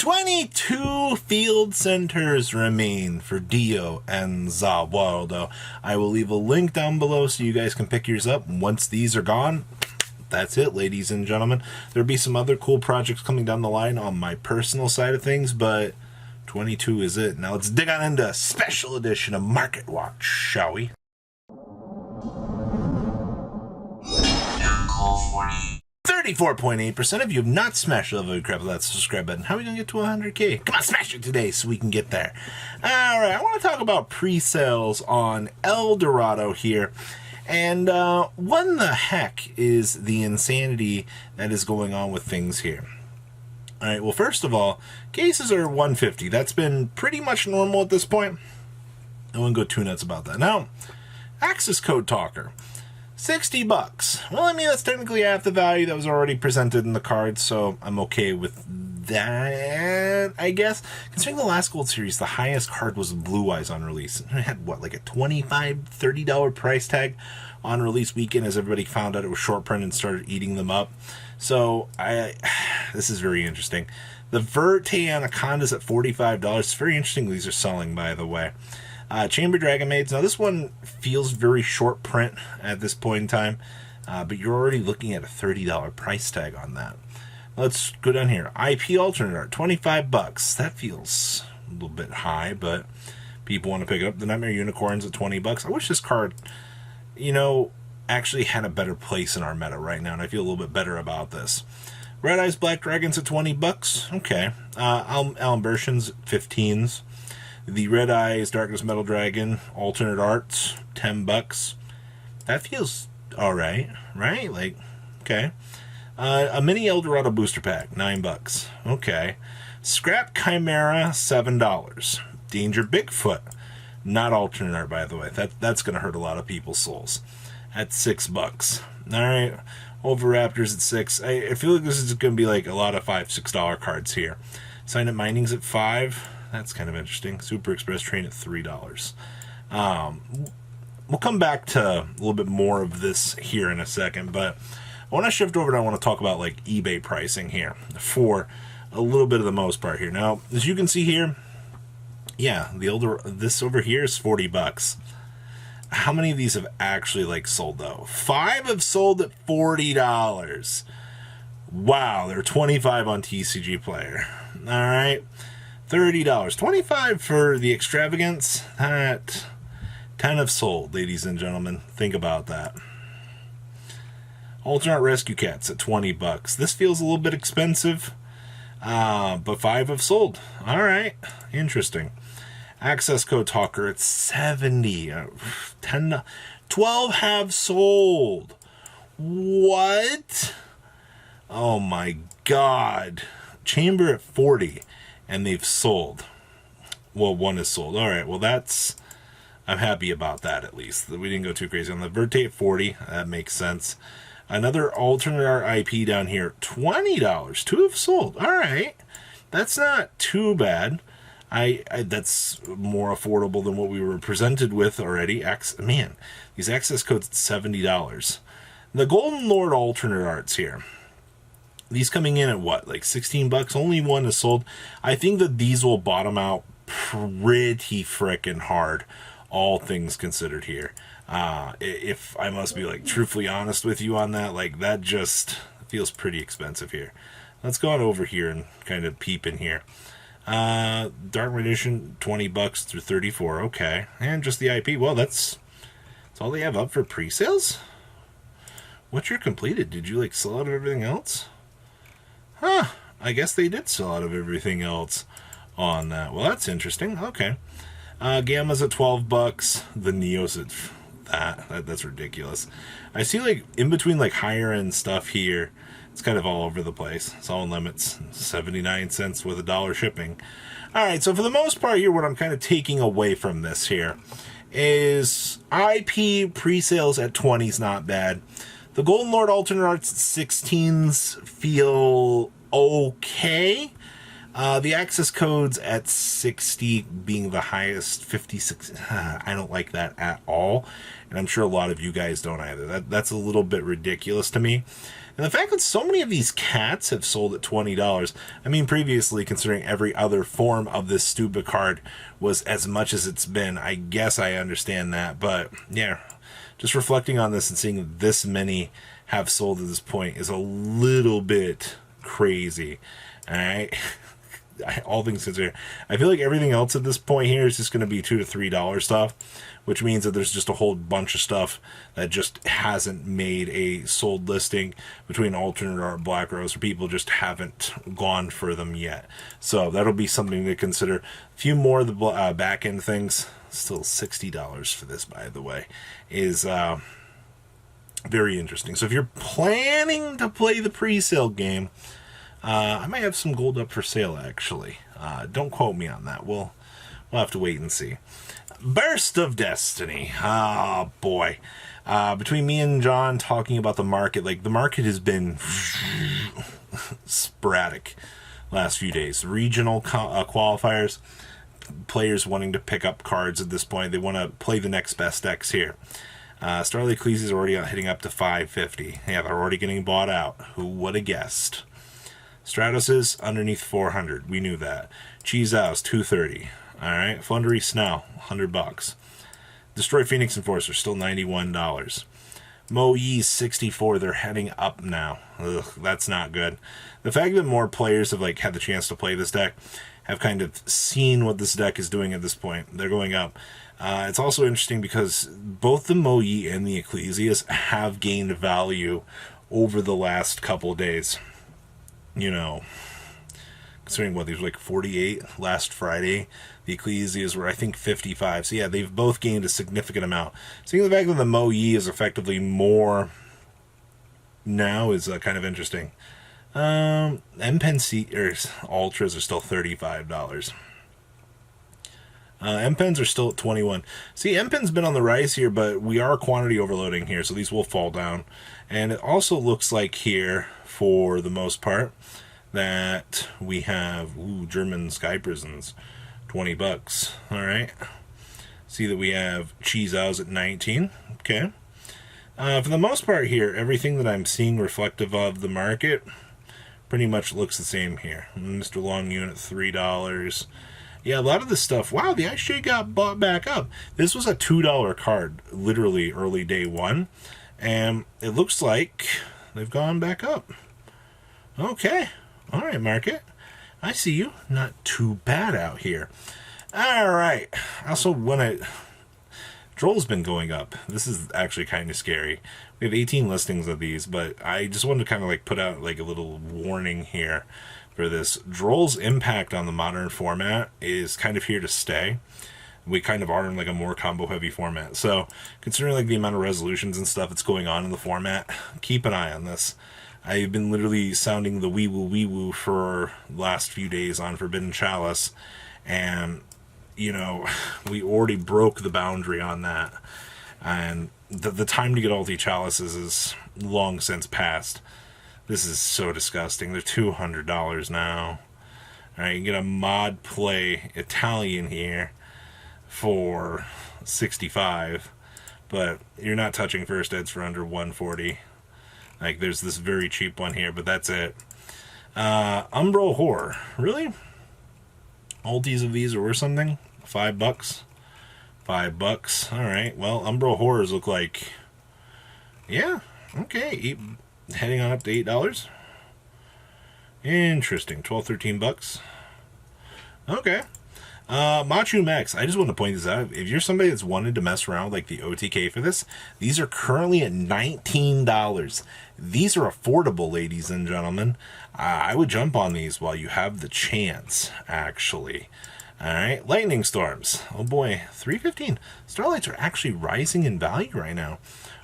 22 field centers remain for Dio and Zawaldo. I will leave a link down below so you guys can pick yours up. Once these are gone, that's it, ladies and gentlemen. There'll be some other cool projects coming down the line on my personal side of things, but 22 is it. Now let's dig on into a special edition of Market Watch, shall we? 34.8% of you have not smashed the level crap with that subscribe button. How are we going to get to 100K? Come on, smash it today so we can get there. Alright, I want to talk about pre-sales on El Dorado here. And what in the heck is the insanity that is going on with things here? Alright, well, first of all, cases are 150. That's been pretty much normal at this point. I wouldn't go too nuts about that. Now, access code talker. $60. Well, I mean, that's technically half the value that was already presented in the card, so I'm okay with that, I guess. Considering the last Gold Series, the highest card was Blue Eyes on release. It had, what, like a $25, $30 price tag on release weekend as everybody found out it was short print and started eating them up. So, this is very interesting. The Verte Anaconda's at $45. It's very interesting these are selling, by the way. Chamber Dragon Maids. Now, this one feels very short print at this point in time, but you're already looking at a $30 price tag on that. Let's go down here. IP Alternate Art, $25. That feels a little bit high, but people want to pick it up. The Nightmare Unicorns at $20. I wish this card, you know, actually had a better place in our meta right now, and I feel a little bit better about this. Red Eyes Black Dragons at $20. Okay. Alimbertions at 15s. The Red Eyes Darkness Metal Dragon Alternate Arts, $10. That feels alright, right? Like, okay. A mini El Dorado booster pack, $9. Okay. Scrap Chimera, $7. Danger Bigfoot, not alternate art, by the way. That's going to hurt a lot of people's souls. At $6. Alright. Overraptors at $6. I feel like this is going to be like a lot of $5, $6 cards here. Sign Up Mining's at $5. That's kind of interesting. Super Express Train at $3. We'll come back to a little bit more of this here in a second, but I want to shift over and I want to talk about like eBay pricing here for a little bit of the most part here. Now, as you can see here, yeah, this over here is $40. How many of these have actually like sold though? 5 have sold at $40. Wow, they're 25 on TCG Player. All right. $30. $25 for the extravagance. That 10 have sold, ladies and gentlemen. Think about that. Alternate Rescue Cats at $20. This feels a little bit expensive, but 5 have sold. All right, interesting. Access Code Talker at $70. 12 have sold. What? Oh my God. Chamber at $40. And they've sold. Well, 1 is sold. All right. Well, I'm happy about that, at least. We didn't go too crazy on the Verte at $40. That makes sense. Another alternate art IP down here, $20. 2 have sold. All right. That's not too bad. That's more affordable than what we were presented with already. Man, these access codes at $70. The Golden Lord alternate arts here. These coming in at what, like $16? Only 1 is sold. I think that these will bottom out pretty frickin' hard, all things considered here. If I must be like truthfully honest with you on that, like that just feels pretty expensive here. Let's go on over here and kind of peep in here. Dark Edition, $20 through 34. Okay, and just the IP. Well, that's all they have up for pre-sales. What's your completed? Did you like sell out of everything else? Huh, I guess they did sell out of everything else on that. Well, that's interesting. Okay. Gamma's at $12. The Neo's at that's ridiculous. I see like in between like higher end stuff here, it's kind of all over the place. It's all in limits. 79 cents with $1 shipping. Alright, so for the most part here, what I'm kind of taking away from this here is IP pre-sales at 20 is not bad. The Golden Lord alternate arts at 16s feel okay. The access codes at 60 being the highest, 56. I don't like that at all. And I'm sure a lot of you guys don't either. That's a little bit ridiculous to me. And the fact that so many of these cats have sold at $20, I mean, previously, considering every other form of this stupid card was as much as it's been, I guess I understand that. But yeah, just reflecting on this and seeing this many have sold at this point is a little bit crazy. All right. All things considered, I feel like everything else at this point here is just going to be $2 to $3 stuff, which means that there's just a whole bunch of stuff that just hasn't made a sold listing between alternate art Black Rose, or people just haven't gone for them yet. So that'll be something to consider. A few more of the back end things, still $60 for this, by the way, is very interesting. So if you're planning to play the pre-sale game, I might have some gold up for sale, actually. Don't quote me on that. We'll have to wait and see. Burst of Destiny. Oh, boy. Between me and John talking about the market, like, the market has been sporadic last few days. Regional qualifiers, players wanting to pick up cards at this point. They want to play the next best decks here. Starlight Ecclesias is already hitting up to $550. Yeah, they're already getting bought out. Who would have guessed? Stratos is underneath 400. We knew that. Cheese House, 230. All right. Flundery Snell, $100. Destroy Phoenix Enforcer, still $91. Mo Yee's 64. They're heading up now. Ugh, that's not good. The fact that more players have had the chance to play this deck, have kind of seen what this deck is doing at this point. They're going up. It's also interesting because both the Mo Yee and the Ecclesias have gained value over the last couple of days. You know, considering what these were 48 last Friday, the Ecclesias were, I think, 55. So yeah, they've both gained a significant amount. Seeing the fact that the Mo Yee is effectively more now is kind of interesting. M-Pen Ultras are still $35. M-Pens are still at 21. See, M-Pen's been on the rise here, but we are quantity overloading here, so these will fall down. And it also looks like here, for the most part, that we have German Sky Prisons, $20. All right. See that we have Cheese House at 19. Okay. For the most part here, everything that I'm seeing reflective of the market pretty much looks the same here. Mr. Long Unit, $3. Yeah, a lot of this stuff. Wow, the ICJ got bought back up. This was a $2 card, literally early day one. And it looks like they've gone back up. Okay. All right, market. I see you. Not too bad out here. All right. Also, Droll's been going up. This is actually kind of scary. We have 18 listings of these, but I just wanted to kind of put out a little warning here for this. Droll's impact on the modern format is kind of here to stay. We kind of are in a more combo heavy format. So considering the amount of resolutions and stuff that's going on in the format, keep an eye on this. I've been literally sounding the wee woo for the last few days on Forbidden Chalice, and we already broke the boundary on that, and the time to get all the chalices is long since past. This is so disgusting. They're $200 now. All right, you can get a mod play Italian here for $65, but you're not touching first eds for under $140. There's this very cheap one here, but that's it. Umbro Horror. Really? Alties of these are worth something? $5? $5. Alright, well, Umbro Horrors look like... Yeah, okay. Heading on up to $8. Interesting. $12-13. Okay. Machu Max, I just want to point this out. If you're somebody that's wanted to mess around with the OTK for this, these are currently at $19. These are affordable, ladies and gentlemen. I would jump on these while you have the chance, actually. Alright, Lightning Storms. Oh boy, $3.15. Starlights are actually rising in value right now.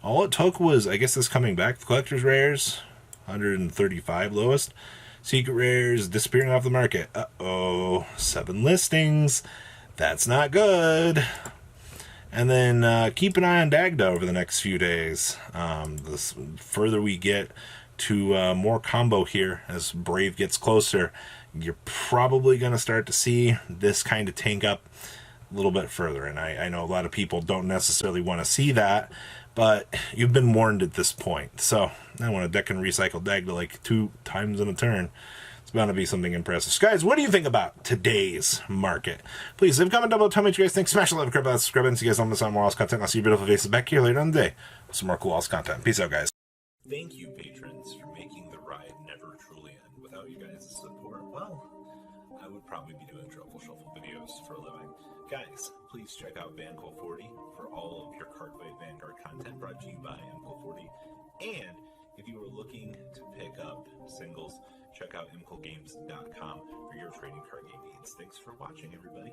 All it took was, I guess, this coming back. The Collector's Rares, 135 lowest. Secret Rares disappearing off the market. Uh-oh. 7 listings. That's not good. And then keep an eye on Dagda over the next few days. The further we get to more combo here, as Brave gets closer, you're probably going to start to see this kind of tank up. a little bit further. And I know a lot of people don't necessarily want to see that, but you've been warned at this point. So I want a deck and recycle dag to like 2 times in a turn. It's bound to be something impressive. So guys, what do you think about today's market? Please leave a comment down below. Tell me what you guys think. Smash the like, subscribe, and see you guys on this on more Wallace content. I'll see your beautiful faces back here later on the day with some more cool Wallace content. Peace out, guys. Thank you, patrons, for making the ride never truly end. Without you guys' support, well, I would probably be doing Truffle Shuffle videos for a living. Guys, please check out Vanquill40 for all of your Cardfight Vanguard content brought to you by Vanquill40. And if you are looking to pick up singles, check out imquillgames.com for your trading card game needs. Thanks for watching, everybody.